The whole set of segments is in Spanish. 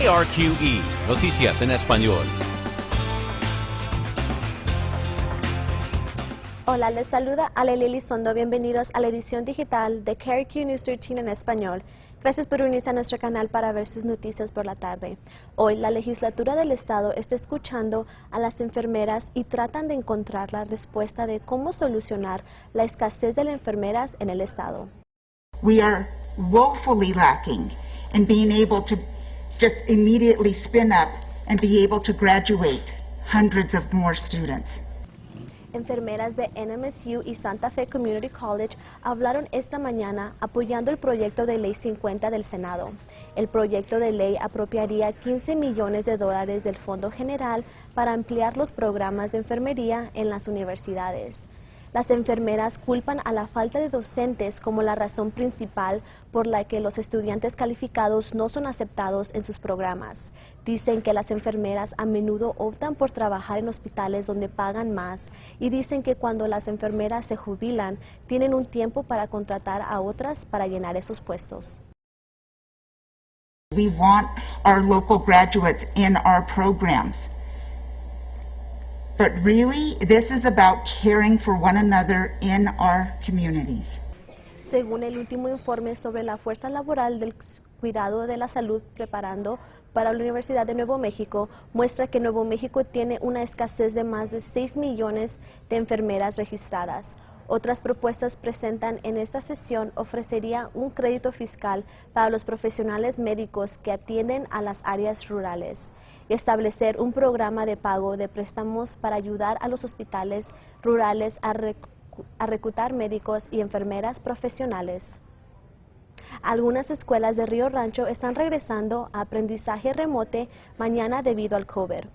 KRQE, Noticias en Español. Hola, les saluda Ale Lizondo. Bienvenidos a la edición digital de KRQE News 13 en español. Gracias por unirse a nuestro canal para ver sus noticias por la tarde. Hoy, la legislatura del estado está escuchando a las enfermeras y tratan de encontrar la respuesta de cómo solucionar la escasez de las enfermeras en el estado. We are woefully lacking in being able to just immediately spin up and be able to graduate hundreds of more students. Enfermeras de NMSU y Santa Fe Community College hablaron esta mañana apoyando el proyecto de ley 50 del Senado. El proyecto de ley apropiaría $15 millones del Fondo General para ampliar los programas de enfermería en las universidades. Las enfermeras culpan a la falta de docentes como la razón principal por la que los estudiantes calificados no son aceptados en sus programas. Dicen que las enfermeras a menudo optan por trabajar en hospitales donde pagan más y dicen que cuando las enfermeras se jubilan, tienen un tiempo para contratar a otras para llenar esos puestos. We want our local graduates in our programs. But really, this is about caring for one another in our communities. Según el último informe sobre la fuerza laboral del cuidado de la salud preparando para la Universidad de Nuevo México, muestra que Nuevo México tiene una escasez de más de 6 millones de enfermeras registradas. Otras propuestas presentan en esta sesión ofrecería un crédito fiscal para los profesionales médicos que atienden a las áreas rurales y establecer un programa de pago de préstamos para ayudar a los hospitales rurales a reclutar médicos y enfermeras profesionales. Algunas escuelas de Río Rancho están regresando a aprendizaje remoto mañana debido al COVID.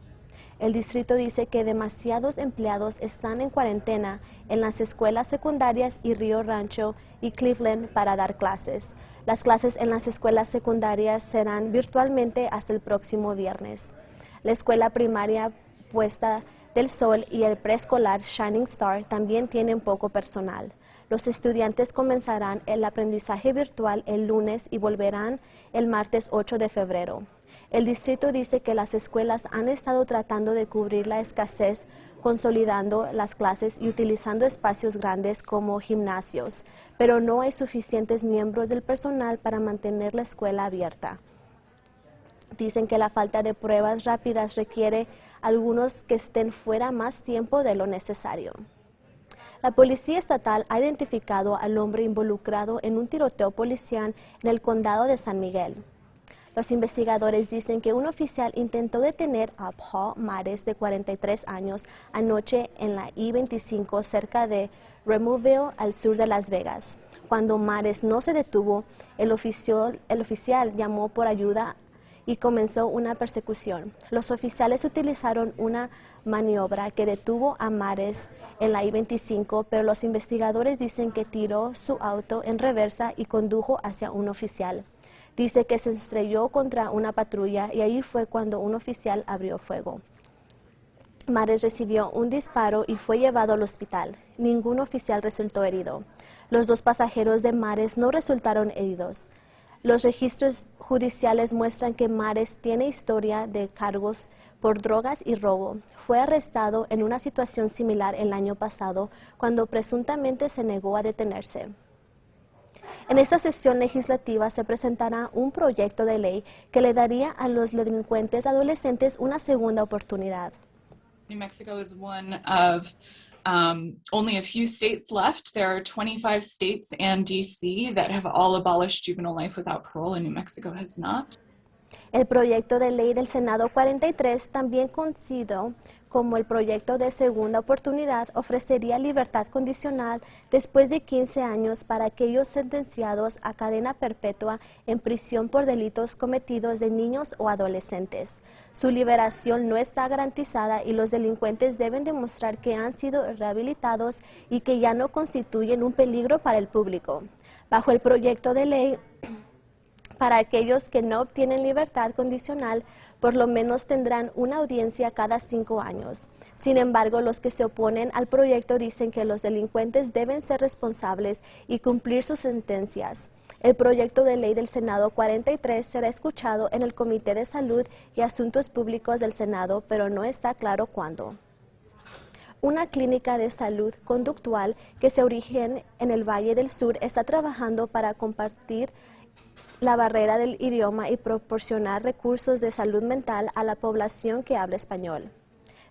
El distrito dice que demasiados empleados están en cuarentena en las escuelas secundarias y Río Rancho y Cleveland para dar clases. Las clases en las escuelas secundarias serán virtualmente hasta el próximo viernes. La escuela primaria Puesta del Sol y el preescolar Shining Star también tienen poco personal. Los estudiantes comenzarán el aprendizaje virtual el lunes y volverán el martes 8 de febrero. El distrito dice que las escuelas han estado tratando de cubrir la escasez, consolidando las clases y utilizando espacios grandes como gimnasios, pero no hay suficientes miembros del personal para mantener la escuela abierta. Dicen que la falta de pruebas rápidas requiere algunos que estén fuera más tiempo de lo necesario. La policía estatal ha identificado al hombre involucrado en un tiroteo policial en el condado de San Miguel. Los investigadores dicen que un oficial intentó detener a Paul Mares, de 43 años, anoche en la I-25 cerca de Removille, al sur de Las Vegas. Cuando Mares no se detuvo, el oficial llamó por ayuda y comenzó una persecución. Los oficiales utilizaron una maniobra que detuvo a Mares en la I-25, pero los investigadores dicen que tiró su auto en reversa y condujo hacia un oficial. Dice que se estrelló contra una patrulla y ahí fue cuando un oficial abrió fuego. Mares recibió un disparo y fue llevado al hospital. Ningún oficial resultó herido. Los dos pasajeros de Mares no resultaron heridos. Los registros judiciales muestran que Mares tiene historia de cargos por drogas y robo. Fue arrestado en una situación similar el año pasado, cuando presuntamente se negó a detenerse. En esta sesión legislativa se presentará un proyecto de ley que le daría a los delincuentes adolescentes una segunda oportunidad. New Mexico is one of only a few states left. There are 25 states and D.C. that have all abolished juvenile life without parole, and New Mexico has not. El proyecto de ley del Senado 43, también conocido como el proyecto de segunda oportunidad, ofrecería libertad condicional después de 15 años para aquellos sentenciados a cadena perpetua en prisión por delitos cometidos de niños o adolescentes. Su liberación no está garantizada y los delincuentes deben demostrar que han sido rehabilitados y que ya no constituyen un peligro para el público. Bajo el proyecto de ley, para aquellos que no obtienen libertad condicional, por lo menos tendrán una audiencia cada 5 años. Sin embargo, los que se oponen al proyecto dicen que los delincuentes deben ser responsables y cumplir sus sentencias. El proyecto de ley del Senado 43 será escuchado en el Comité de Salud y Asuntos Públicos del Senado, pero no está claro cuándo. Una clínica de salud conductual que se origina en el Valle del Sur está trabajando para compartir la barrera del idioma y proporcionar recursos de salud mental a la población que habla español.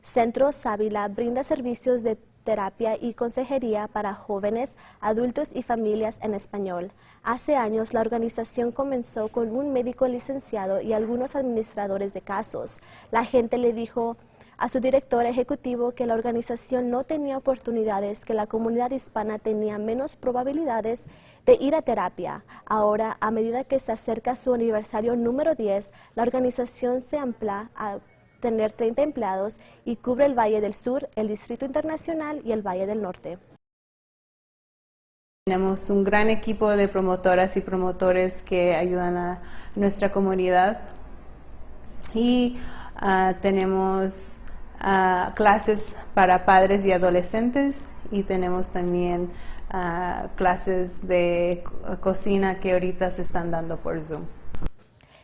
Centro Sábila brinda servicios de terapia y consejería para jóvenes, adultos y familias en español. Hace años, la organización comenzó con un médico licenciado y algunos administradores de casos. La gente le dijo a su director ejecutivo que la organización no tenía oportunidades, que la comunidad hispana tenía menos probabilidades de ir a terapia. Ahora, a medida que se acerca su aniversario número 10, la organización se amplía a tener 30 empleados y cubre el Valle del Sur, el Distrito Internacional y el Valle del Norte. Tenemos un gran equipo de promotoras y promotores que ayudan a nuestra comunidad y tenemos clases para padres y adolescentes y tenemos también clases de cocina que ahorita se están dando por Zoom.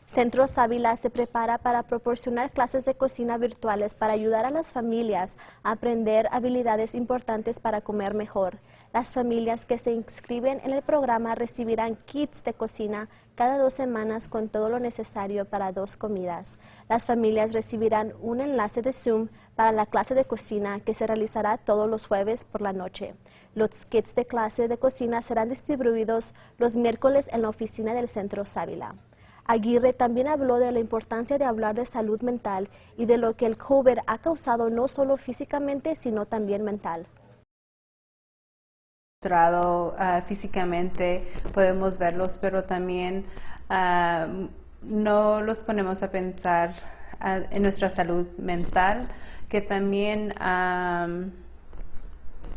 Centro Sábila se prepara para proporcionar clases de cocina virtuales para ayudar a las familias a aprender habilidades importantes para comer mejor. Las familias que se inscriben en el programa recibirán kits de cocina cada 2 semanas con todo lo necesario para 2 comidas. Las familias recibirán un enlace de Zoom para la clase de cocina que se realizará todos los jueves por la noche. Los kits de clase de cocina serán distribuidos los miércoles en la oficina del Centro Sábila. Aguirre también habló de la importancia de hablar de salud mental y de lo que el COVID ha causado no solo físicamente, sino también mental. Físicamente podemos verlos, pero también no los ponemos a pensar en nuestra salud mental, que también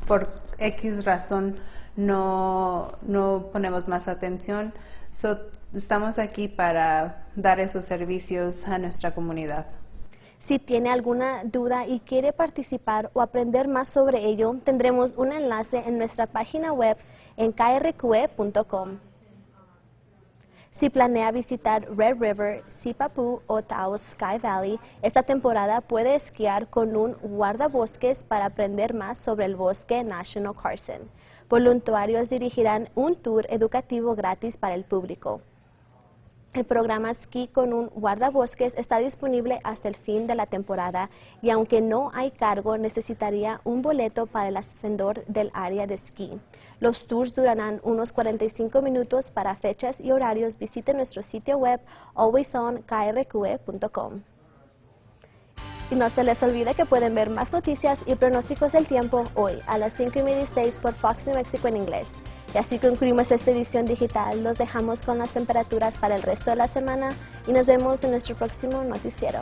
por X razón no ponemos más atención. Estamos aquí para dar esos servicios a nuestra comunidad. Si tiene alguna duda y quiere participar o aprender más sobre ello, tendremos un enlace en nuestra página web en krqe.com. Si planea visitar Red River, Sipapu o Taos Sky Valley, esta temporada puede esquiar con un guardabosques para aprender más sobre el bosque National Carson. Voluntarios dirigirán un tour educativo gratis para el público. El programa Esquí con un guardabosques está disponible hasta el fin de la temporada y aunque no hay cargo, necesitaría un boleto para el ascendor del área de esquí. Los tours durarán unos 45 minutos. Para fechas y horarios, visite nuestro sitio web alwaysonkrqe.com. Y no se les olvide que pueden ver más noticias y pronósticos del tiempo hoy a las 5:16 por Fox New Mexico en inglés. Y así concluimos esta edición digital. Los dejamos con las temperaturas para el resto de la semana y nos vemos en nuestro próximo noticiero.